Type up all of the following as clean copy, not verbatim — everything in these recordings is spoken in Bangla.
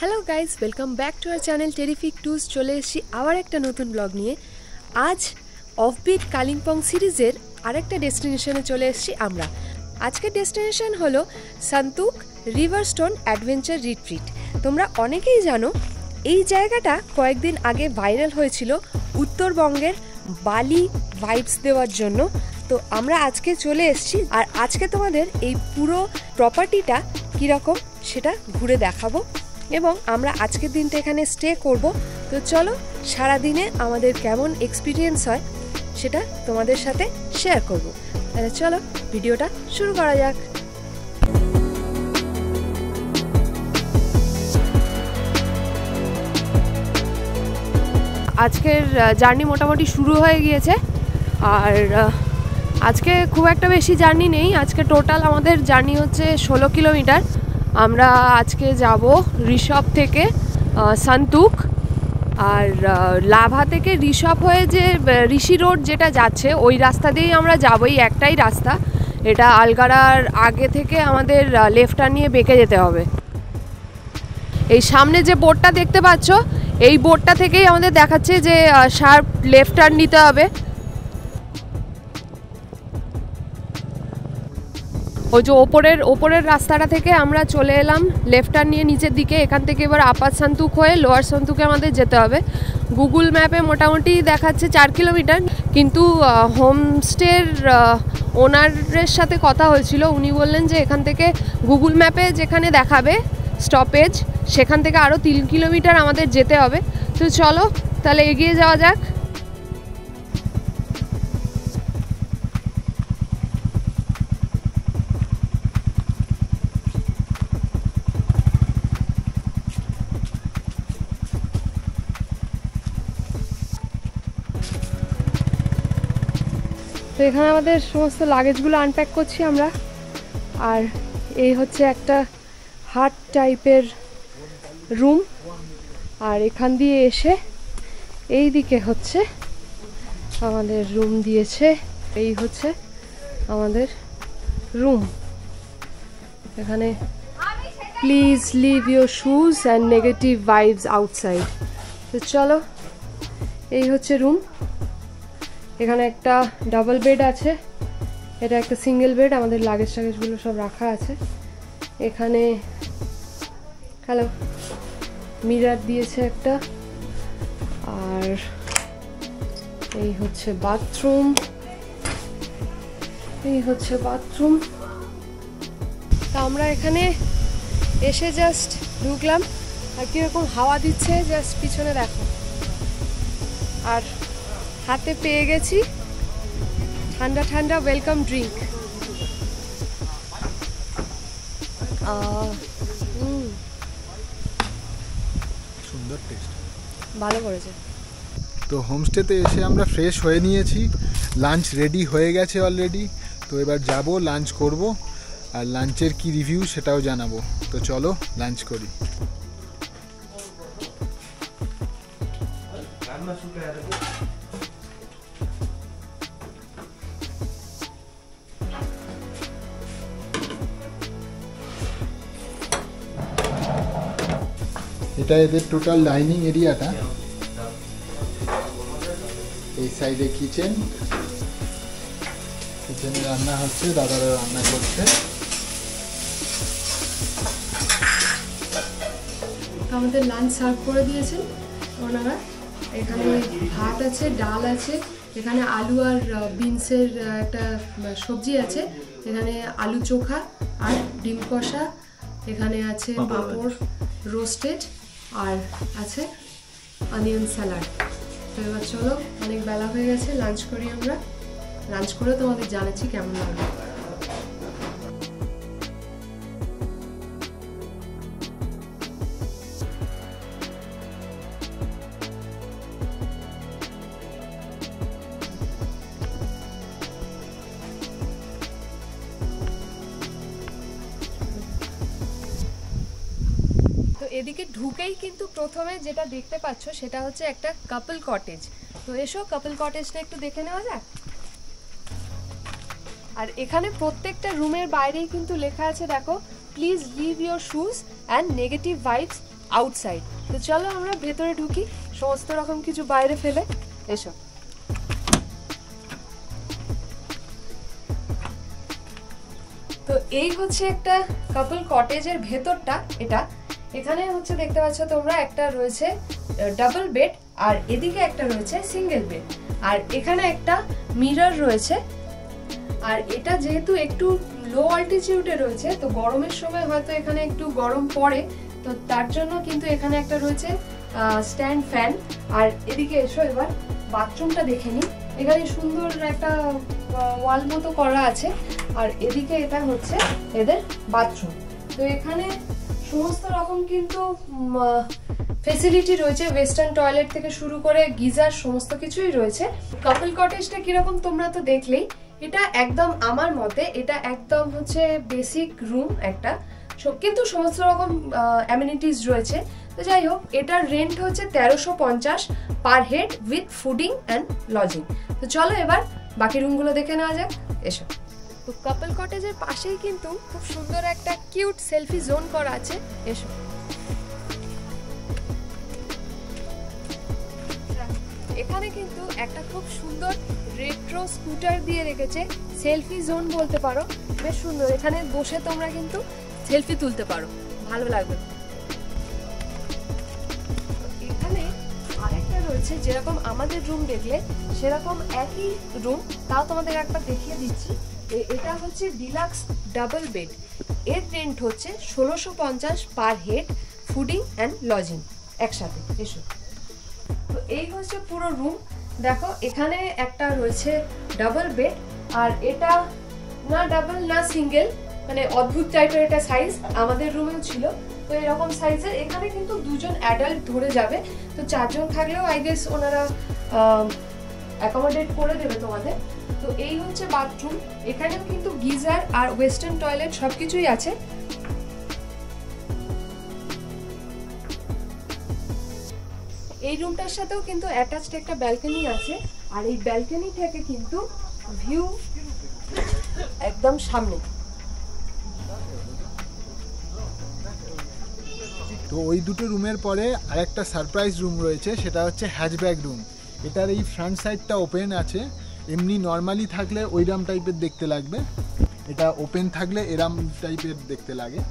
Hello guys, welcome back to our channel terrific twos. চলে এসেছি আবার একটা নতুন ব্লগ নিয়ে। আজ অফবিট কালিম্পং সিরিজের আরেকটা ডেস্টিনেশনে চলে এসেছি আমরা। আজকের ডেস্টিনেশন হলো সান্তুক রিভারস্টোন অ্যাডভেঞ্চার রিট্রিট। তোমরা অনেকেই জানো এই জায়গাটা কয়েকদিন আগে ভাইরাল হয়েছিল উত্তরবঙ্গের বালি ভাইবস দেওয়ার জন্য। তো আমরা আজকে চলে এসেছি, আর আজকে তোমাদের এই পুরো প্রপার্টিটা কীরকম সেটা ঘুরে দেখাবো এবং আমরা আজকের দিনটা এখানে স্টে করব। তো চলো সারাদিনে আমাদের কেমন এক্সপিরিয়েন্স হয় সেটা তোমাদের সাথে শেয়ার করব। তাহলে চলো ভিডিওটা শুরু করা যাক। আজকের জার্নি মোটামুটি শুরু হয়ে গিয়েছে, আর আজকে খুব একটা বেশি জার্নি নেই। আজকে টোটাল আমাদের জার্নি হচ্ছে 16 কিলোমিটার। আমরা আজকে যাব ঋষভ থেকে সান্তুক, আর লাভা থেকে ঋষভ হয়ে যে ঋষি রোড যেটা যাচ্ছে ওই রাস্তা দিয়েই আমরা যাবো। এই একটাই রাস্তা, এটা আলগাড়ার আগে থেকে আমাদের লেফট টার্ন নিয়ে বেঁকে যেতে হবে। এই সামনে যে বোর্ডটা দেখতে পাচ্ছ, এই বোর্ডটা থেকেই আমাদের দেখাচ্ছে যে শার্প লেফট টার্ন নিতে হবে। ওই যে ওপরের রাস্তাটা থেকে আমরা চলে এলাম লেফট টার্ন নিয়ে নিচের দিকে। এখান থেকে এবার আপার সান্তুক হয়ে লোয়ার সান্তুকে আমাদের যেতে হবে। গুগল ম্যাপে মোটামুটি দেখাচ্ছে 4 কিলোমিটার, কিন্তু হোমস্টের ওনারের সাথে কথা হয়েছিল। উনি বললেন যে এখান থেকে গুগল ম্যাপে যেখানে দেখাবে স্টপেজ, সেখান থেকে আরও 3 কিলোমিটার আমাদের যেতে হবে। তো চলো তাহলে এগিয়ে যাওয়া যাক। তো এখানে আমাদের সমস্ত লাগেজগুলো আনপ্যাক করছি আমরা। আর এই হচ্ছে একটা হাট টাইপের রুম, আর এখান দিয়ে এসে এই দিকে হচ্ছে আমাদের রুম দিয়েছে। এই হচ্ছে আমাদের রুম। এখানে please leave your shoes and negative vibes outside. তো চলো, এই হচ্ছে রুম। এখানে একটা ডাবল বেড আছে, এটা একটা সিঙ্গেল বেড। আমাদের লাগেজগুলো সব রাখা আছে এখানে। হ্যালো, মিরার দিয়েছে একটা। আর এই হচ্ছে বাথরুম, তা আমরা এখানে এসে জাস্ট ঢুকলাম, আর কীরকম হাওয়া দিচ্ছে জাস্ট পিছনে দেখো। আর হাতে পেয়ে গেছি ঠান্ডা ঠান্ডা ওয়েলকাম ড্রিঙ্ক। সুন্দর টেস্ট, ভালো করেছে। তো হোমস্টেতে এসে আমরা ফ্রেশ হয়ে নিয়েছি, লাঞ্চ রেডি হয়ে গেছে অলরেডি। তো এবার যাব লাঞ্চ করব, আর লাঞ্চের কি রিভিউ সেটাও জানাবো। তো চলো লাঞ্চ করি। এটা এদের টোটাল ডাইনিং এরিয়াটা। এই সাইডে কিচেনে রান্না হচ্ছে, দাদারা রান্না করছে। আমাদের লাঞ্চ সার্ভ করে দিয়েছেন ওনারা। এখানে ভাত আছে, ডাল আছে, এখানে আলু আর বিনসের একটা সবজি আছে, এখানে আলু চোখা আর ডিম কষা, এখানে আছে পাঁপড় রোস্টেড, আর আছে অনিয়ন স্যালাড। তো এবার চলো, অনেক বেলা হয়ে গেছে, লাঞ্চ করি আমরা। লাঞ্চ করে তোমাদের জানাচ্ছি কেমন লাগলো। এদিকে ঢুকেই কিন্তু প্রথমে যেটা দেখতে পাচ্ছ সেটা হচ্ছে একটা কাপল কটেজ। তো এসো কাপল কটেজটা একটু দেখে নেওয়া যাক। আর এখানে প্রত্যেকটা রুমের বাইরেই কিন্তু লেখা আছে, দেখো, please leave your shoes and negative vibes outside. তো চলো আমরা ভেতরে ঢুকি, সমস্ত রকম কিছু বাইরে ফেলে। এসো। তো এই হচ্ছে একটা কাপল কটেজের ভেতরটা। এটা এখানে হচ্ছে দেখতে পাচ্ছ তোমরা, একটা রয়েছে ডাবল বেড আর এদিকে একটা রয়েছে সিঙ্গেল বেড, আর এখানে একটা মিরর রয়েছে। আর এটা যেহেতু একটু লো অল্টিটিউডে রয়েছে, তো গরমের সময় হয়তো এখানে একটু গরম পড়ে, তো তার জন্য কিন্তু এখানে একটা রয়েছে স্ট্যান্ড ফ্যান। আর এদিকে এসো, এবার বাথরুমটা দেখে নিই। এখানে সুন্দর একটা ওয়াল মতো করা আছে, আর এদিকে এটা হচ্ছে এদের বাথরুম। তো এখানে সমস্ত রকম কিন্তু ফেসিলিটি রয়েছে, ওয়েস্টার্ন টয়লেট থেকে শুরু করে গিজার সমস্ত কিছুই রয়েছে। কাপল কটেজটা কিরকম তোমরা তো দেখলেই। এটা একদম আমার মতে এটা একদম হচ্ছে বেসিক রুম একটা, কিন্তু সমস্ত রকম অ্যামিনিটিস রয়েছে। তো যাই হোক, এটার রেন্ট হচ্ছে 1350 per head with fooding and lodging. তো চলো এবার বাকি রুমগুলো দেখে নেওয়া যাক। এসো। তো কাপল কটেজের পাশেই কিন্তু খুব সুন্দর একটা কিউট সেলফি জোন করা আছে। এসো। এখানে কিন্তু একটা খুব সুন্দর রেট্রো স্কুটার দিয়ে রেখেছে, সেলফি জোন বলতে পারো। বেশ সুন্দর, এখানে বসে তোমরা কিন্তু সেলফি তুলতে পারো, ভালো লাগবে। এখানে আরেকটা রয়েছে, যেরকম আমাদের রুম দেখলে সেরকম একই রুম, তাও তোমাদের একবার দেখিয়ে দিচ্ছি। এটা হচ্ছে ডিলাক্স ডাবল বেড। এর রেন্ট হচ্ছে 1650 per head, fooding and lodging একসাথে। এসো। তো এই হচ্ছে পুরো রুম। দেখো এখানে একটা রয়েছে ডাবল বেড, আর এটা না ডাবল না সিঙ্গেল, মানে অদ্ভুত টাইপের এটা সাইজ। আমাদের রুমেও ছিল তো এরকম সাইজের। এখানে কিন্তু দুজন অ্যাডাল্ট ধরে যাবে, তো 4 জন থাকলেও আই গেস ওনারা অ্যাকোমোডেট করে দেবে তোমাদের। তো এই হচ্ছে বাথরুম। এখানেও কিন্তু গিজার আর ওয়েস্টার্ন টয়লেট সবকিছুই আছে। এই রুমটার সাথেও কিন্তু অ্যাটাচড একটা ব্যালকনি আছে, আর এই ব্যালকনি থেকে কিন্তু ভিউ একদম সামনে। তো ওই দুটো রুমের পরে আরেকটা সারপ্রাইজ রুম রয়েছে, সেটা হচ্ছে হ্যাচব্যাক রুম। এটার এই ফ্রন্ট সাইডটা ওপেন আছে। এমনি নর্মালি থাকলে ওইরাম টাইপের দেখতে লাগবে, এটা ওপেন থাকলে এরাম টাইপের দেখতে লাগে।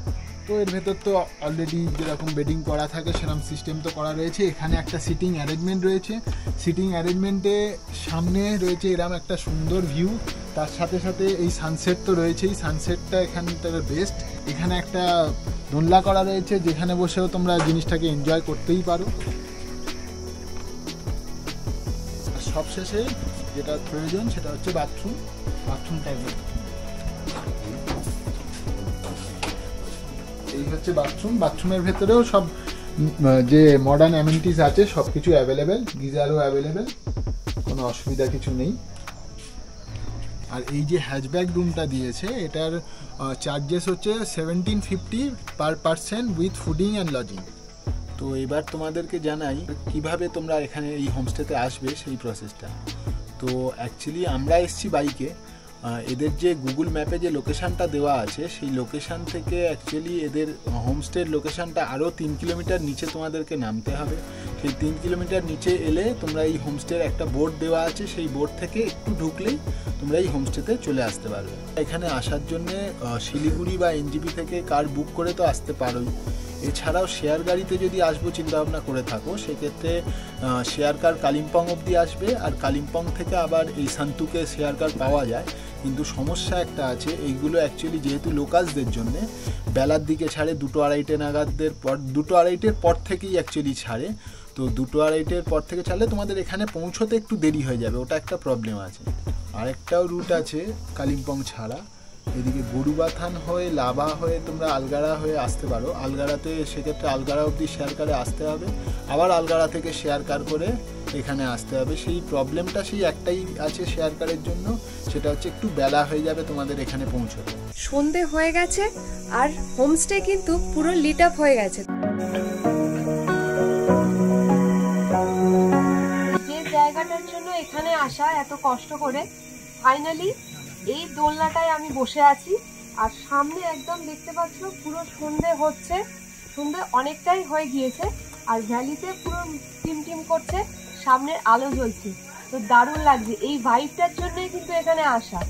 তো এর ভেতর তো অলরেডি যেরকম বেডিং করা থাকে সেরকম সিস্টেম তো করা রয়েছে। এখানে একটা সিটিং অ্যারেঞ্জমেন্ট রয়েছে। সিটিং অ্যারেঞ্জমেন্টে সামনে রয়েছে এরম একটা সুন্দর ভিউ, তার সাথে সাথে এই সানসেট তো রয়েছেই। সানসেটটা এখানটার বেস্ট। এখানে একটা দোলনা করা রয়েছে, যেখানে বসেও তোমরা জিনিসটাকে এনজয় করতেই পারো। আর সবশেষে যেটা প্রয়োজন সেটা হচ্ছে বাথরুম। এই হচ্ছে বাথরুম। বাথরুমের ভেতরেও সব যে মডার্ন অ্যামিনিটিস আছে সব কিছু অ্যাভেলেবেল, গিজারও অ্যাভেলেবেল, কোনো অসুবিধা কিছু নেই। আর এই যে হ্যাচব্যাক রুমটা দিয়েছে, এটার চার্জেস হচ্ছে 1750 per person with fooding and lodging. তো এবার তোমাদেরকে জানাই কিভাবে তোমরা এখানে এই হোমস্টেতে আসবে সেই প্রসেসটা। তো অ্যাকচুয়ালি আমরা এসেছি বাইকে। এদের যে গুগল ম্যাপে যে লোকেশানটা দেওয়া আছে সেই লোকেশান থেকে অ্যাকচুয়ালি এদের হোমস্টের লোকেশানটা আরও 3 কিলোমিটার নিচে তোমাদেরকে নামতে হবে। সেই 3 কিলোমিটার নিচে এলে তোমরা এই হোমস্টের একটা বোর্ড দেওয়া আছে, সেই বোর্ড থেকে একটু ঢুকলেই তোমরা এই হোমস্টেতে চলে আসতে পারবে। এখানে আসার জন্যে শিলিগুড়ি বা এনজিপি থেকে কার বুক করে তো আসতে পারোই। এছাড়াও শেয়ার গাড়িতে যদি আসবো চিন্তাভাবনা করে থাকো, সেক্ষেত্রে শেয়ার কার কালিম্পং অবধি আসবে, আর কালিম্পং থেকে আবার এই সান্তুকে শেয়ার কার পাওয়া যায়। কিন্তু সমস্যা একটা আছে, এইগুলো অ্যাকচুয়ালি যেহেতু লোকালসদের জন্যে বেলার দিকে ছাড়ে, 2-2:30 নাগাদের পর, 2-2:30-এর পর থেকেই অ্যাকচুয়ালি ছাড়ে। তো 2-2:30-এর পর থেকে ছাড়লে তোমাদের এখানে পৌঁছতে একটু দেরি হয়ে যাবে, ওটা একটা প্রবলেম আছে। আরেকটাও রুট আছে কালিম্পং ছাড়া, এদিকে গরুবাথান হয়ে লাভা হয়ে তোমরা আলগাড়া হয়ে আসতে পারো। আলগাড়াতে সেক্ষেত্রে আলগাড়া অবধি শেয়ার কারে আসতে হবে, আবার আলগাড়া থেকে শেয়ার কার করে এখানে আসতে হবে। সেই প্রবলেমটা সেই একটাই আছে শেয়ার কারের জন্য, সেটা হচ্ছে একটু বেলা হয়ে যাবে তোমাদের এখানে পৌঁছতে। সন্ধে হয়ে গেছে আর হোমস্টে কিন্তু পুরো লিট আপ হয়ে গেছে। যে জায়গাটার জন্য এখানে আসা এত কষ্ট করে, ফাইনালি এই দোলনাটায় আমি বসে আছি। আর সামনে একদম দেখতে পাচ্ছ পুরো সন্ধে হচ্ছে, সন্ধ্যা অনেকটাই হয়ে গিয়েছে আর ভ্যালিতে পুরো টিম করছে, সামনের আলো জ্বলছে, তো দারুণ লাগছে। এই ভাইবটার জন্যই কিন্তু এখানে আসা।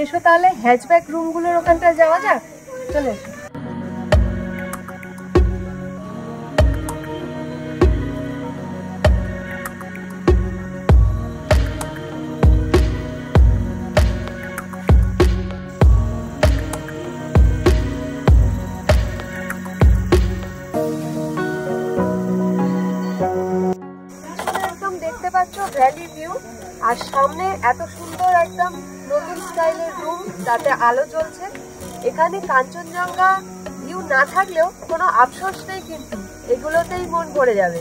এসো তাহলে হ্যাচব্যাক রুমগুলোর ওখানটা যাওয়া যাক, চলে এসো। একদম দেখতে পাচ্ছ ভ্যালি ভিউ, আর সামনে এত সুন্দর একদম নতুন স্টাইলের রুম, তাতে আলো জ্বলছে। এখানে কাঞ্চনজঙ্ঘা ভিউ না থাকলেও কোনো আফসোস নেই, কিন্তু এগুলোতেই মন ভরে যাবে।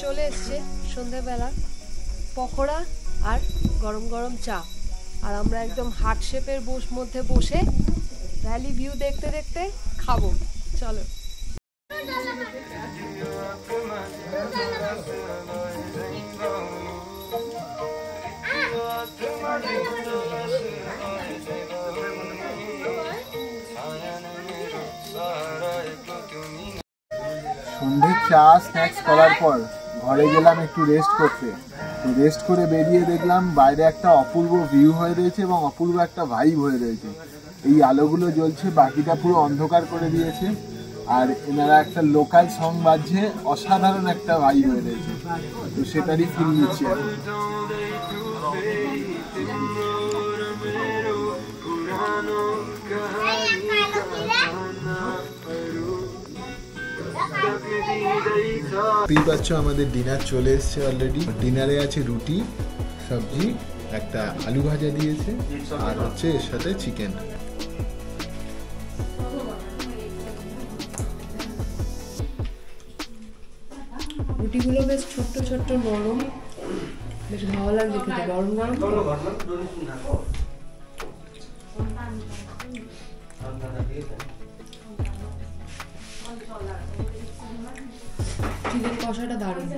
চলে এসছে সন্ধ্যাবেলা, পকোড়া আর গরম গরম চা, আর আমরা একদম হার্ট শেপের মধ্যে বসে ভ্যালি ভিউ দেখতে দেখতে খাবো। চলো। সন্ধ্যে চা স্ন্যাক্স করার পর ঘরে গেলাম একটু রেস্ট করতে। তো রেস্ট করে বেরিয়ে দেখলাম বাইরে একটা অপূর্ব ভিউ হয়ে রয়েছে এবং অপূর্ব একটা ভাইব হয়ে রয়েছে। এই আলোগুলো জ্বলছে, বাকিটা পুরো অন্ধকার করে দিয়েছে, আর এনারা একটা লোকাল সং বাজছে, অসাধারণ একটা ভাইব হয়ে রয়েছে। তো সেটারই ফিল নিচ্ছি এখন। পেয়ে পাচ্ছ আমাদের ডিনার চলে এসছে অলরেডি। ডিনারে আছে রুটি, সবজি, একটা আলু ভাজা দিয়েছে, আর হচ্ছে এর সাথে চিকেন। রুটিগুলো বেশ ছোট্ট ছোট্ট নরম, বেশ ভালো লাগছে খেতে, গরম গরম। চিকেন কষাটা দারুণ।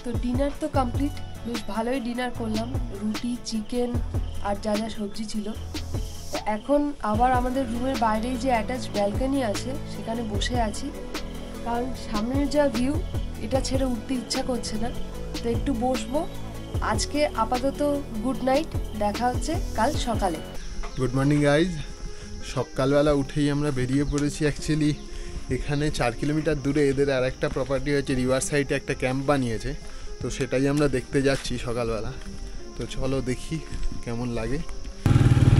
তো ডিনার তো কমপ্লিট, বেশ ভালোই ডিনার করলাম, রুটি, চিকেন আর যা যা সবজি ছিল। এখন আবার আমাদের রুমের বাইরেই যে অ্যাটাচ ব্যালকনি আছে সেখানে বসে আছি, কারণ সামনের যা ভিউ এটা ছেড়ে উঠতে ইচ্ছা করছে না, তো একটু বসবো। আজকে আপাতত গুড নাইট, দেখা হচ্ছে কাল সকালে। Good morning guys. সকালবেলা উঠেই আমরা বেরিয়ে পড়েছি। অ্যাকচুয়ালি এখানে 4 কিলোমিটার দূরে এদের আর একটা প্রপার্টি হচ্ছে, রিভার সাইডে একটা ক্যাম্প বানিয়েছে, তো সেটাই আমরা দেখতে যাচ্ছি সকালবেলা। তো চলো দেখি কেমন লাগে।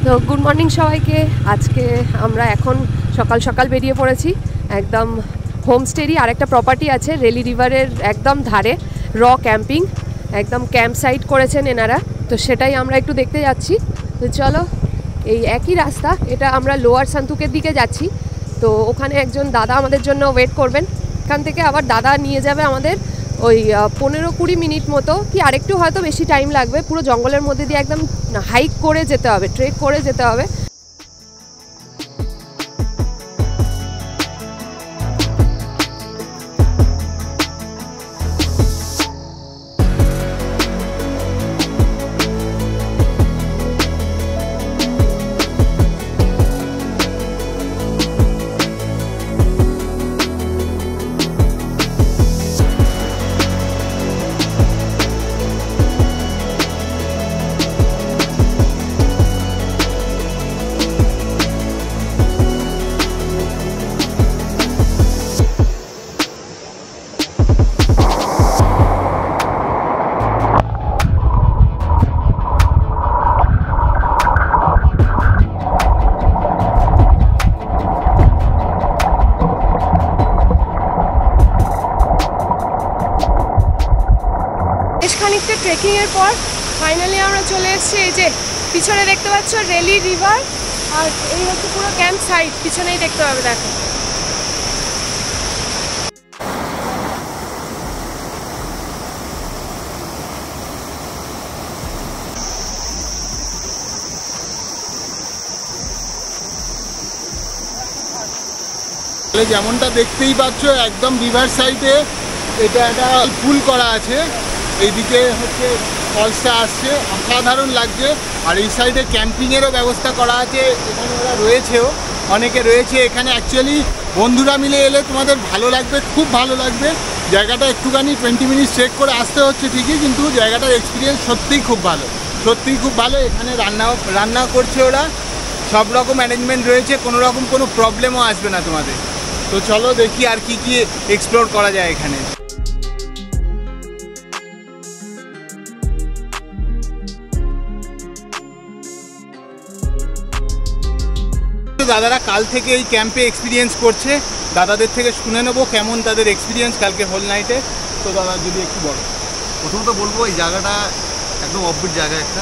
তো গুড মর্নিং সবাইকে। আজকে আমরা এখন সকাল সকাল বেরিয়ে পড়েছি। একদম হোমস্টেরই আরেকটা প্রপার্টি আছে রেলি রিভারের একদম ধারে, র ক্যাম্পিং, একদম ক্যাম্প সাইট করেছেন এনারা, তো সেটাই আমরা একটু দেখতে যাচ্ছি। তো চলো, এই একই রাস্তা, এটা আমরা লোয়ার সান্তুকের দিকে যাচ্ছি। তো ওখানে একজন দাদা আমাদের জন্য ওয়েট করবেন, এখান থেকে আবার দাদা নিয়ে যাবে আমাদের ওই 15-20 মিনিট মতো, কি আরেকটু হয়তো বেশি টাইম লাগবে। পুরো জঙ্গলের মধ্যে দিয়ে একদম হাইক করে যেতে হবে, ট্রেক করে যেতে হবে। খানিকটা ট্রেকিংয়ের পর ফাইনালি আমরা চলে এসেছি। এই যে পিছনে দেখতে পাচ্ছ রেলি রিভার, আর এই হচ্ছে পুরো ক্যাম্প সাইট, পিছনেই দেখতে পাবে। দেখো যেমনটা দেখতেই পাচ্ছ একদম রিভার সাইডে এটা একটা পুল করা আছে, এইদিকে হচ্ছে ফলসটা আসছে, অসাধারণ লাগছে। আর এই সাইডে ক্যাম্পিংয়েরও ব্যবস্থা করা আছে, এখানে ওরা রয়েছেও, অনেকে রয়েছে এখানে। অ্যাকচুয়ালি বন্ধুরা মিলে এলে তোমাদের ভালো লাগবে, খুব ভালো লাগবে। জায়গাটা একটুখানি 20 মিনিট চেক করে আসতে হচ্ছে ঠিকই, কিন্তু জায়গাটার এক্সপিরিয়েন্স সত্যিই খুব ভালো, সত্যিই খুব ভালো। এখানে রান্না করছে ওরা, সব রকম অ্যারেঞ্জমেন্ট রয়েছে, কোনো রকম কোনো প্রবলেমও আসবে না তোমাদের। তো চলো দেখি আর কি কি এক্সপ্লোর করা যায় এখানে। দাদারা কাল থেকে এই ক্যাম্পে এক্সপিরিয়েন্স করছে, দাদাদের থেকে শুনে নেবো কেমন তাদের এক্সপিরিয়েন্স কালকে হোল নাইটে। তো দাদা যদি একটু বলো। প্রথমত বলবো এই জায়গাটা একদম অফবিট জায়গা একটা,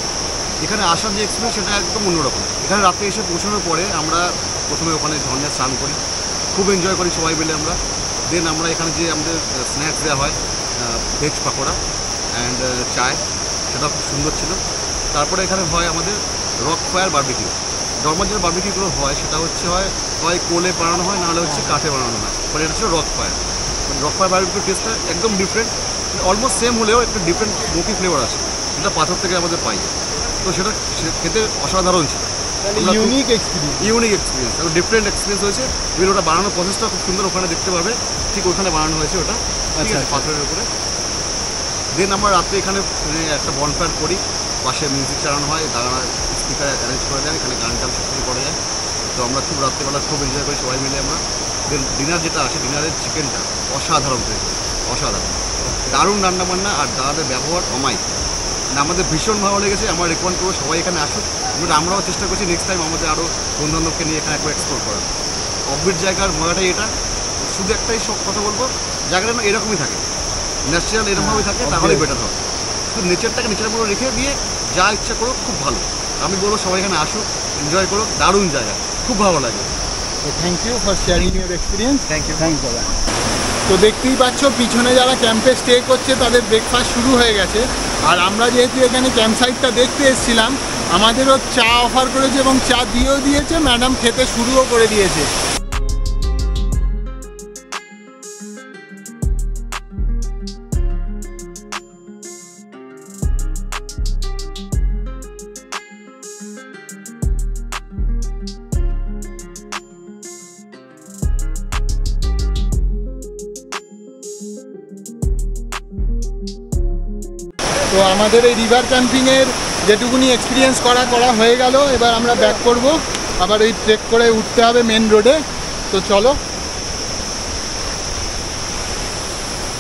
এখানে আসার যে এক্সপিরিয়েন্স সেটা একদম অন্যরকম। এখানে রাত্রে এসে পৌঁছানোর পরে আমরা প্রথমে ওখানে ঝর্ণায় স্নান করি, খুব এনজয় করি সবাই মিলে আমরা। দেন আমরা এখানে যে আমাদের স্ন্যাক্স দেওয়া হয়, ভেজ পাকোড়া অ্যান্ড চায়, সেটা খুব সুন্দর ছিল। তারপরে এখানে হয় আমাদের রক ফায়ার বারবিকিউ। নর্মাল যে বারবিকিউগুলো হয় সেটা হয় কোলে বানানো হয়, নাহলে হচ্ছে কাঠে বানানো হয়, মানে এটা হচ্ছে রক ফায়ার। মানে রক ফায়ার বারবিকিউ টেস্টটা একদম ডিফারেন্ট, অলমোস্ট সেম হলেও একটা ডিফারেন্ট স্মোকি ফ্লেভার আছে, যেটা পাথর থেকে আমাদের পাই। তো সেটা খেতে অসাধারণ ছিল, ইউনিক এক্সপিরিয়েন্স, ডিফারেন্ট এক্সপিরিয়েন্স হয়েছে। ইভেন ওটা বানানোর প্রসেসটা খুব সুন্দর, ওখানে দেখতে পাবে, ঠিক ওখানে বানানো হয়েছে ওটা, ঠিক আছে, পাথরের উপরে। দেন আমরা রাত্রে এখানে একটা বনফায়ার করি, পাশে মিউজিক চালানো হয়, দাঁড়ানো স্পিকার অ্যারেঞ্জ করে দেয়, এখানে গান টান সব কিছু করা যায়। তো আমরা খুব রাত্রেবেলা খুব এনজয় করি সবাই মিলে আমরা। দেন ডিনার যেটা আসে, ডিনারের চিকেনটা অসাধারণ হয়েছে, অসাধারণ, দারুণ রান্নাবান্না, আর দাদাদের ব্যবহার অমাই, আমাদের ভীষণ ভালো লেগেছে। আমরা রেকমেন্ড করবো সবাই এখানে আসুক, এবং আমরাও চেষ্টা করছি নেক্সট টাইম আমাদের আরও বন্ধুবান্ধবকে নিয়ে এখানে একবার এক্সপ্লোর করার। অফবিট জায়গার মজাটাই এটা। শুধু একটাই সব কথা বলবো, জায়গাটা এরকমই থাকে, ন্যাচারাল এরকমভাবেই থাকে, তাহলে বেটার হবে। শুধু নেচারটাকে নেচারের মতো রেখে দিয়ে যা ইচ্ছা করো, খুব ভালো। আমি বলবো সবাই এখানে আসুক, এনজয় করো, দারুণ জায়গা, খুব ভালো লাগে। Thank you for sharing your experience. Thank you দাদা। তো দেখতেই পাচ্ছ পিছনে যারা ক্যাম্পে স্টে করছে তাদের ব্রেকফাস্ট শুরু হয়ে গেছে। আর আমরা যেহেতু এখানে ক্যাম্প সাইটটা দেখতে এসেছিলাম, আমাদেরও চা অফার করেছে এবং চা দিয়েও দিয়েছে, ম্যাডাম খেতে শুরুও করে দিয়েছে। তো আমাদের এই রিভার ক্যাম্পিংয়ের যেটুকুনি এক্সপিরিয়েন্স করা হয়ে গেল। এবার আমরা ব্যাক করব, আবার এই ট্রেক করে উঠতে হবে মেন রোডে। তো চলো,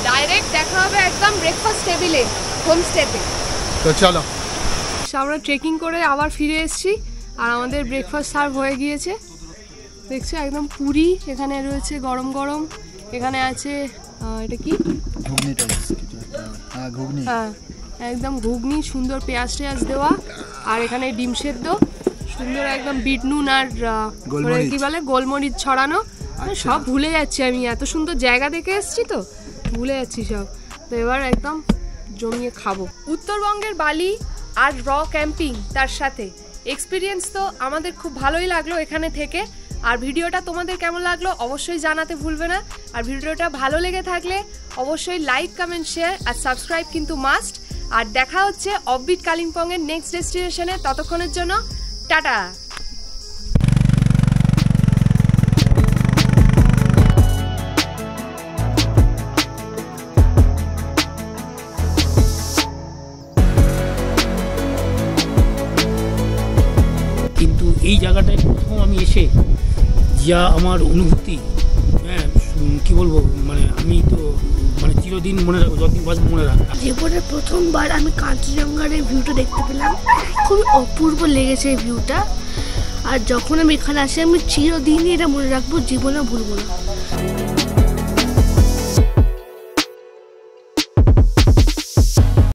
ডাইরেক্ট দেখা হবে একদম ব্রেকফাস্ট টেবিলে, হোমস্টেতে। তো চলো। আমরা ট্রেকিং করে আবার ফিরে এসেছি, আর আমাদের ব্রেকফাস্ট সার্ভ হয়ে গিয়েছে। দেখছো একদম পুরি, এখানে রয়েছে গরম গরম, এখানে আছে এটা কি ঘুগনি, হ্যাঁ একদম ঘুগনি, সুন্দর পেঁয়াজ টেয়াজ দেওয়া, আর এখানে ডিম সেদ্ধ, সুন্দর একদম বিট নুন আর কি বলে গোলমরিচ ছড়ানো। সব ভুলে যাচ্ছি আমি, এত সুন্দর জায়গা দেখে এসেছি তো ভুলে যাচ্ছি সব। তো এবার একদম জমিয়ে খাবো। উত্তরবঙ্গের বালি আর র ক্যাম্পিং, তার সাথে এক্সপিরিয়েন্স তো আমাদের খুব ভালোই লাগলো এখানে থেকে। আর ভিডিওটা তোমাদের কেমন লাগলো অবশ্যই জানাতে ভুলবে না। আর ভিডিওটা ভালো লেগে থাকলে অবশ্যই লাইক, কমেন্ট, শেয়ার আর সাবস্ক্রাইব কিন্তু মাস্ট। আর দেখা হচ্ছে অফবিট কালিম্পংয়ের নেক্সট ডেস্টিনেশনে। ততক্ষণের জন্য টাটা। কিন্তু এই জায়গাটায় প্রথম আমি এসে যা আমার অনুভূতি, হ্যাঁ কী বলবো, মানে আমি তো মানে চিরদিন মনে রাখবো, যতদিন বাঁচবো মনে রাখবো। জীবনে প্রথমবার আমি কাঞ্চনজঙ্ঘার এই ভিউটা দেখতে পেলাম, খুবই অপূর্ব লেগেছে এই ভিউটা। আর যখন আমি এখানে আসি আমি চিরদিনই এটা মনে রাখবো, জীবনে ভুলবো না।